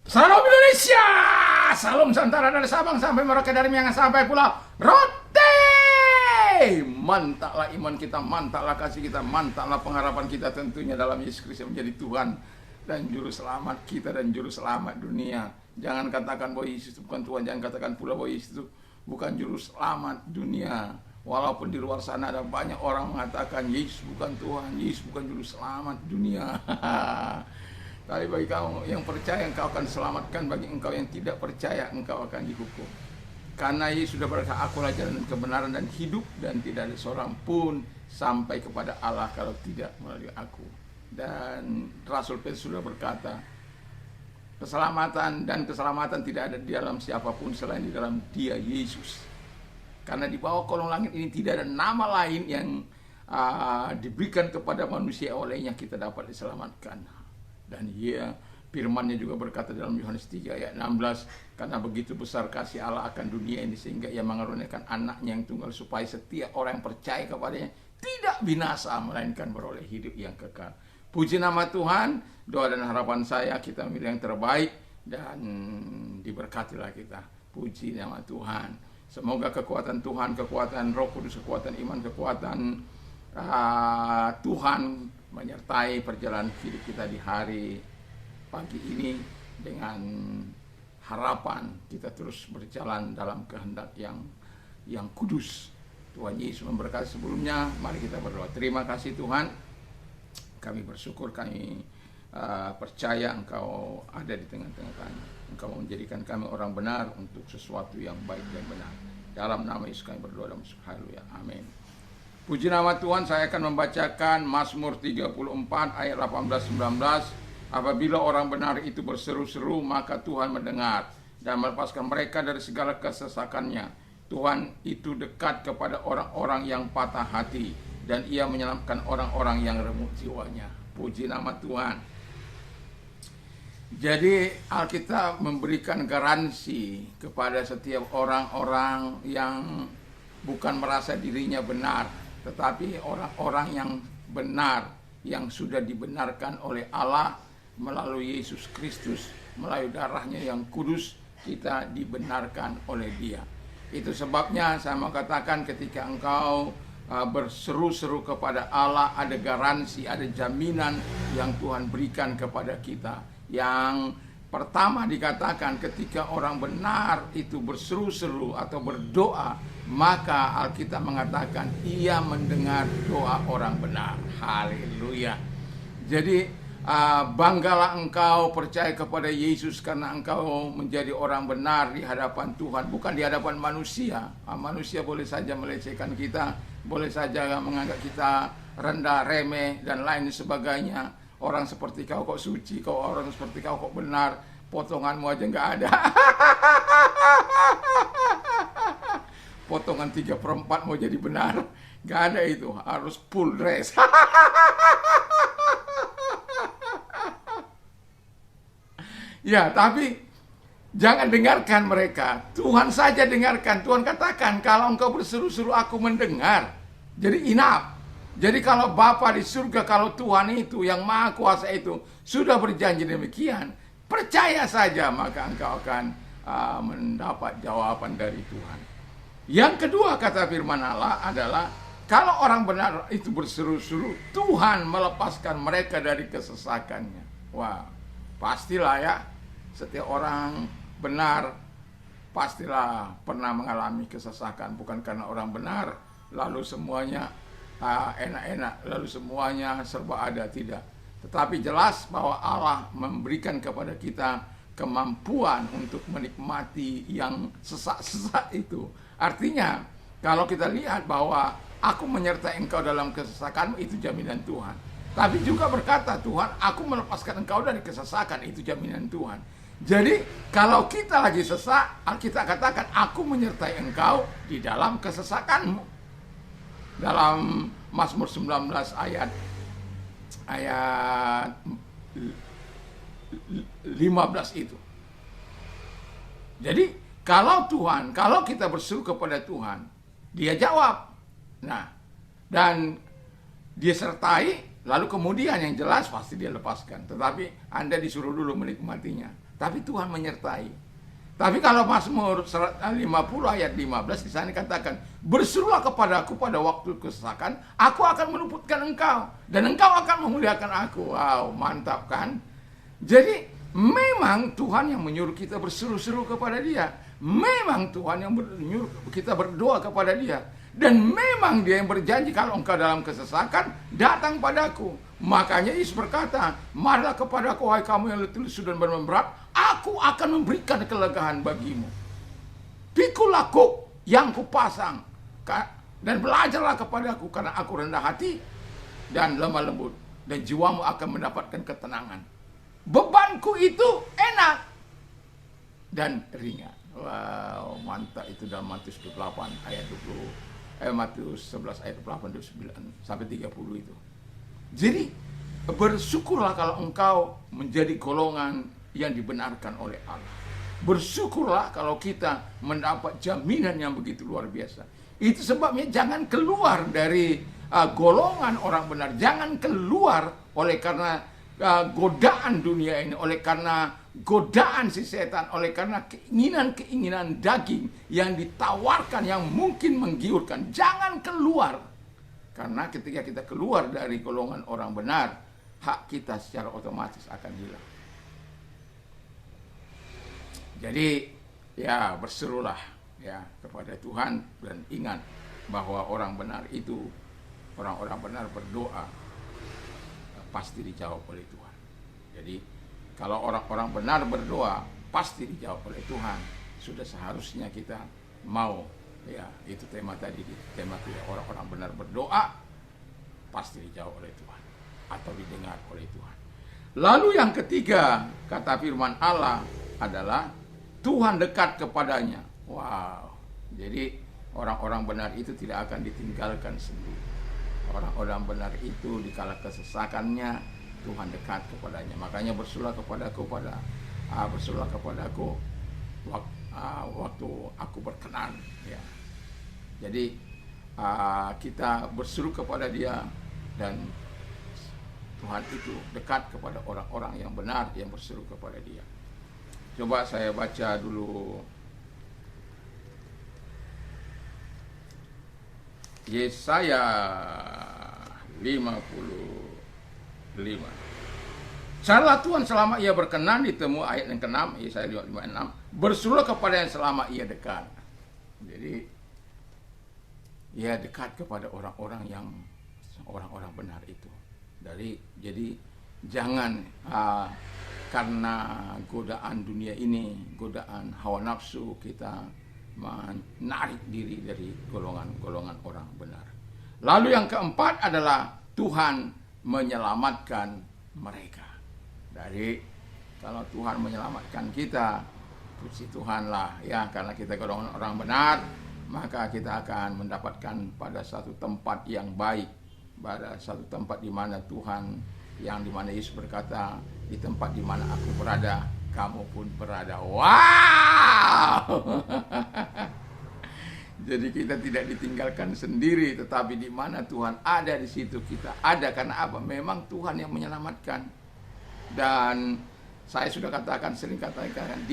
Salam Indonesia, salam Nusantara dari Sabang sampai Merauke, dari Miangas sampai Pulau Rote. Mantaplah iman kita, mantaplah kasih kita, mantaplah pengharapan kita tentunya dalam Yesus Kristus menjadi Tuhan dan Juru Selamat kita dan Juru Selamat dunia. Jangan katakan bahwa Yesus itu bukan Tuhan, jangan katakan pula bahwa Yesus itu bukan Juru Selamat dunia. Walaupun di luar sana ada banyak orang mengatakan Yesus bukan Tuhan, Yesus bukan Juru Selamat dunia. Tapi bagi kamu yang percaya, engkau akan selamatkan. Bagi engkau yang tidak percaya, engkau akan dihukum. Karena Yesus sudah berkata, akulah jalan dan kebenaran dan hidup, dan tidak ada seorang pun sampai kepada Allah kalau tidak melalui aku. Dan Rasul Petrus sudah berkata, keselamatan tidak ada di dalam siapapun selain di dalam Dia, Yesus. Karena di bawah kolong langit ini tidak ada nama lain yang diberikan kepada manusia olehnya kita dapat diselamatkan. Dan firman-Nya juga berkata dalam Yohanes 3 ayat 16, karena begitu besar kasih Allah akan dunia ini sehingga Ia mengaruniakan anaknya yang tunggal supaya setiap orang yang percaya kepadanya tidak binasa melainkan beroleh hidup yang kekal. Puji nama Tuhan. Doa dan harapan saya kita milih yang terbaik dan diberkatilah kita. Puji nama Tuhan. Semoga kekuatan Tuhan, kekuatan Roh Kudus, kekuatan iman, kekuatan Tuhan menyertai perjalanan hidup kita di hari pagi ini, dengan harapan kita terus berjalan dalam kehendak yang kudus. Tuhan Yesus memberkati. Sebelumnya mari kita berdoa. Terima kasih Tuhan, kami bersyukur, kami percaya Engkau ada di tengah-tengah kami. Engkau menjadikan kami orang benar untuk sesuatu yang baik dan benar. Dalam nama Yesus kami berdoa dan bersyukur. Haleluya. Amin. Puji nama Tuhan. Saya akan membacakan Mazmur 34 ayat 18-19. Apabila orang benar itu berseru-seru, maka Tuhan mendengar dan melepaskan mereka dari segala kesesakannya. Tuhan itu dekat kepada orang-orang yang patah hati, dan Ia menyelamatkan orang-orang yang remuk jiwanya. Puji nama Tuhan. Jadi Alkitab memberikan garansi kepada setiap orang-orang yang bukan merasa dirinya benar, tetapi orang-orang yang benar, yang sudah dibenarkan oleh Allah melalui Yesus Kristus, melalui darahnya yang kudus, kita dibenarkan oleh Dia. Itu sebabnya saya mau katakan, ketika engkau berseru-seru kepada Allah, ada garansi, ada jaminan yang Tuhan berikan kepada kita. Yang pertama dikatakan, ketika orang benar itu berseru-seru atau berdoa, maka Alkitab mengatakan Ia mendengar doa orang benar. Haleluya. Jadi banggalah engkau percaya kepada Yesus, karena engkau menjadi orang benar di hadapan Tuhan, bukan di hadapan manusia. Manusia boleh saja melecehkan kita, boleh saja menganggap kita rendah, remeh, dan lain sebagainya. Orang seperti kau kok suci, orang seperti kau kok benar, potonganmu aja nggak ada. Potongan 3/4 mau jadi benar, nggak ada itu, harus full dress. Ya, tapi jangan dengarkan mereka. Tuhan saja dengarkan. Tuhan katakan, kalau engkau berseru-seru, aku mendengar. Jadi enough. Jadi kalau Bapa di surga, kalau Tuhan itu yang Maha Kuasa itu sudah berjanji demikian, percaya saja, maka engkau akan mendapat jawaban dari Tuhan. Yang kedua, kata firman Allah adalah, kalau orang benar itu berseru-seru, Tuhan melepaskan mereka dari kesesakannya. Wah, pastilah ya, setiap orang benar pastilah pernah mengalami kesesakan. Bukan karena orang benar lalu semuanya enak-enak, lalu semuanya serba ada, tidak. Tetapi jelas bahwa Allah memberikan kepada kita kemampuan untuk menikmati yang sesak-sesak itu. Artinya, kalau kita lihat bahwa aku menyertai engkau dalam kesesakanmu, itu jaminan Tuhan. Tapi juga berkata Tuhan, aku melepaskan engkau dari kesesakan, itu jaminan Tuhan. Jadi kalau kita lagi sesak, kita katakan, aku menyertai engkau di dalam kesesakanmu. Dalam Mazmur 19 ayat 15 itu. Jadi kalau kita berseru kepada Tuhan, Dia jawab. Nah, dan Dia sertai, Lalu kemudian yang jelas pasti dia lepaskan. Tetapi Anda disuruh dulu menikmatinya. Tapi Tuhan menyertai. Tapi kalau Mazmur 50 ayat 15 di sana katakan, berserulah kepadaku pada waktu kesesakan, aku akan meluputkan engkau, dan engkau akan memuliakan aku. Wow, mantap kan? Jadi memang Tuhan yang menyuruh kita berseru-seru kepada Dia. Memang Tuhan yang menyuruh kita berdoa kepada Dia. Dan memang Dia yang berjanji, kalau engkau dalam kesesakan, datang padaku. Makanya Yesus berkata, marilah kepadaku wahai kamu yang letih lesu dan berat, aku akan memberikan kelegaan bagimu. Pikul laku yang kupasang, dan belajarlah kepadaku, karena aku rendah hati dan lemah lembut, dan jiwamu akan mendapatkan ketenangan. Bebanku itu enak dan ringan. Wow, mantap. Itu dalam Matius 28 ayat 20, Matius 11 ayat 28 29 sampai 30 itu. Jadi bersyukurlah kalau engkau menjadi golongan yang dibenarkan oleh Allah. Bersyukurlah kalau kita mendapat jaminan yang begitu luar biasa. Itu sebabnya jangan keluar dari golongan orang benar. Jangan keluar oleh karena godaan dunia ini, oleh karena godaan si setan, oleh karena keinginan-keinginan daging yang ditawarkan yang mungkin menggiurkan. Jangan keluar. Karena ketika kita keluar dari golongan orang benar, hak kita secara otomatis akan hilang. Jadi ya berserulah ya kepada Tuhan, dan ingat bahwa orang benar itu, orang-orang benar berdoa pasti dijawab oleh Tuhan. Jadi kalau orang-orang benar berdoa pasti dijawab oleh Tuhan. Sudah seharusnya kita mau, ya itu tema tadi, tema kita, orang-orang benar berdoa pasti dijawab oleh Tuhan atau didengar oleh Tuhan. Lalu yang ketiga, kata firman Allah adalah Tuhan dekat kepadanya. Wow. Jadi orang-orang benar itu tidak akan ditinggalkan sendiri. Orang-orang benar itu di kala kesesakannya Tuhan dekat kepadanya. Makanya berserulah kepadaku waktu aku berkenan, ya. Jadi kita berseru kepada Dia, dan Tuhan itu dekat kepada orang-orang yang benar yang berseru kepada Dia. Coba saya baca dulu Yesaya 55. Carilah Tuhan selama ia berkenan, ditemu ayat yang ke-6, Yesaya 55:6. Berserulah kepada yang selama ia dekat. Jadi ia dekat kepada orang-orang benar itu. Jadi jangan karena godaan dunia ini, godaan hawa nafsu, kita menarik diri dari golongan-golongan orang benar. Lalu yang keempat adalah Tuhan menyelamatkan mereka. Dari kalau Tuhan menyelamatkan kita, puji Tuhanlah ya, karena kita golongan orang benar, maka kita akan mendapatkan pada satu tempat yang baik, pada satu tempat di mana Tuhan, yang di mana Yesus berkata, di tempat di mana aku berada, kamu pun berada. Wow. Jadi kita tidak ditinggalkan sendiri, tetapi di mana Tuhan ada, di situ kita ada. Karena apa? Memang Tuhan yang menyelamatkan. Dan saya sudah katakan, sering katakan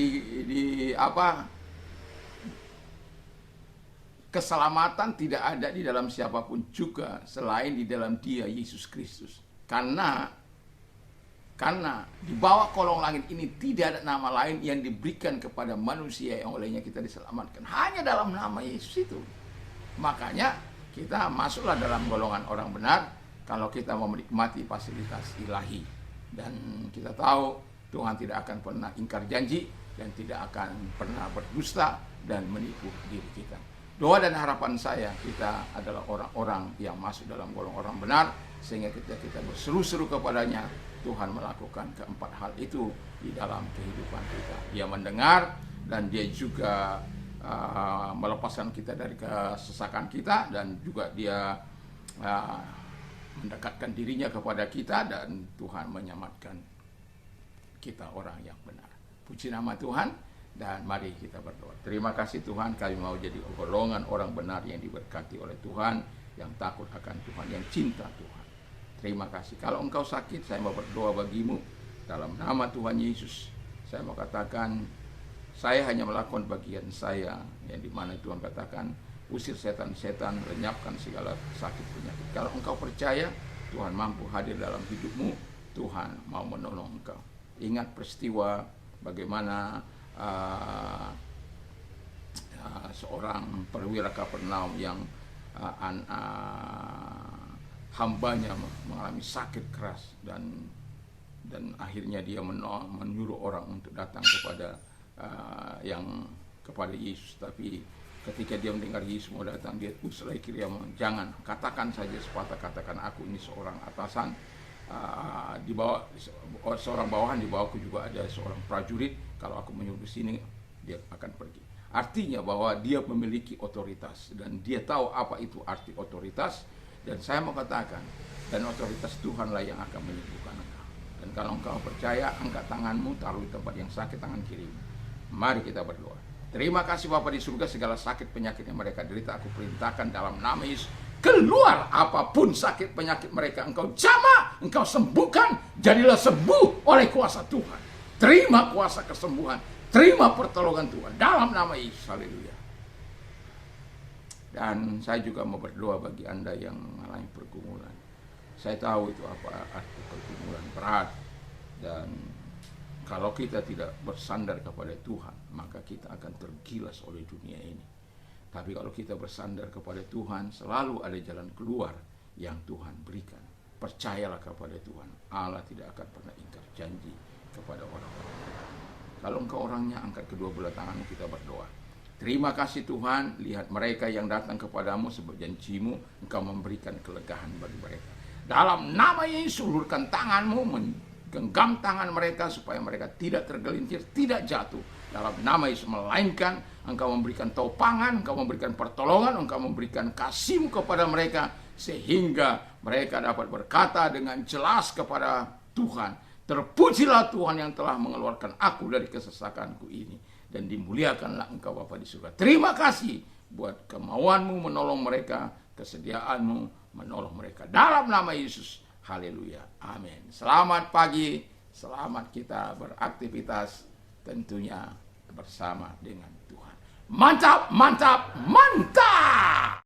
keselamatan tidak ada di dalam siapapun juga selain di dalam Dia, Yesus Kristus. Karena di bawah kolong langit ini tidak ada nama lain yang diberikan kepada manusia yang olehnya kita diselamatkan. Hanya dalam nama Yesus itu. Makanya kita masuklah dalam golongan orang benar kalau kita mau menikmati fasilitas ilahi. Dan kita tahu Tuhan tidak akan pernah ingkar janji dan tidak akan pernah berdusta dan menipu diri kita. Doa dan harapan saya, kita adalah orang-orang yang masuk dalam golongan orang benar, sehingga kita berseru-seru kepadanya, Tuhan melakukan keempat hal itu di dalam kehidupan kita. Dia mendengar, dan Dia juga melepaskan kita dari kesesakan kita, dan juga Dia mendekatkan dirinya kepada kita, dan Tuhan menyelamatkan kita orang yang benar. Puji nama Tuhan. Dan mari kita berdoa. Terima kasih Tuhan, kami mau jadi golongan orang benar yang diberkati oleh Tuhan, yang takut akan Tuhan, yang cinta Tuhan. Terima kasih. Kalau engkau sakit, saya mau berdoa bagimu dalam nama Tuhan Yesus. Saya mau katakan, saya hanya melakukan bagian saya, yang dimana Tuhan katakan, usir setan-setan, lenyapkan segala sakit penyakit. Kalau engkau percaya, Tuhan mampu hadir dalam hidupmu, Tuhan mau menolong engkau. Ingat peristiwa bagaimana seorang perwira Kapernaum yang hambanya mengalami sakit keras, dan akhirnya dia menyuruh orang untuk datang kepada kepada Yesus. Tapi ketika dia mendengar Yesus mau datang, dia usulai Kiriam, jangan, katakan saja sepatah, katakan aku ini seorang atasan, di bawah seorang bawahan, di bawahku juga ada seorang prajurit, kalau aku menyuruh sini dia akan pergi. Artinya bahwa dia memiliki otoritas, dan dia tahu apa itu arti otoritas. Dan saya mau katakan, dan otoritas Tuhanlah yang akan menyembuhkan engkau. Dan kalau engkau percaya, angkat tanganmu, taruh di tempat yang sakit, tangan kiri. Mari kita berdoa. Terima kasih Bapa di surga, segala sakit penyakit yang mereka derita, aku perintahkan dalam nama Yesus, keluar apapun sakit penyakit mereka, engkau jamah, engkau sembuhkan, jadilah sembuh oleh kuasa Tuhan. Terima kuasa kesembuhan, terima pertolongan Tuhan dalam nama Yesus. Haleluya. Dan saya juga mau berdoa bagi Anda yang mengalami pergumulan. Saya tahu itu apa arti pergumulan berat, dan kalau kita tidak bersandar kepada Tuhan, maka kita akan tergilas oleh dunia ini. Tapi kalau kita bersandar kepada Tuhan, selalu ada jalan keluar yang Tuhan berikan. Percayalah kepada Tuhan, Allah tidak akan pernah ingkar janji kepada orang-orang. Kalau engkau orangnya, angkat kedua belah tanganmu, kita berdoa. Terima kasih Tuhan, lihat mereka yang datang kepadamu sebab janjimu, engkau memberikan kelegaan bagi mereka. Dalam nama Yesus, ulurkan tanganmu, menggenggam tangan mereka supaya mereka tidak tergelincir, tidak jatuh. Dalam nama Yesus, melainkan engkau memberikan topangan, engkau memberikan pertolongan, engkau memberikan kasih-Mu kepada mereka, sehingga mereka dapat berkata dengan jelas kepada Tuhan, terpujilah Tuhan yang telah mengeluarkan aku dari kesesakanku ini. Dan dimuliakanlah engkau Bapa di surga. Terima kasih buat kemauanmu menolong mereka, kesediaanmu menolong mereka. Dalam nama Yesus, haleluya, amin. Selamat pagi, selamat kita beraktivitas tentunya bersama dengan Tuhan. Mantap, mantap, mantap!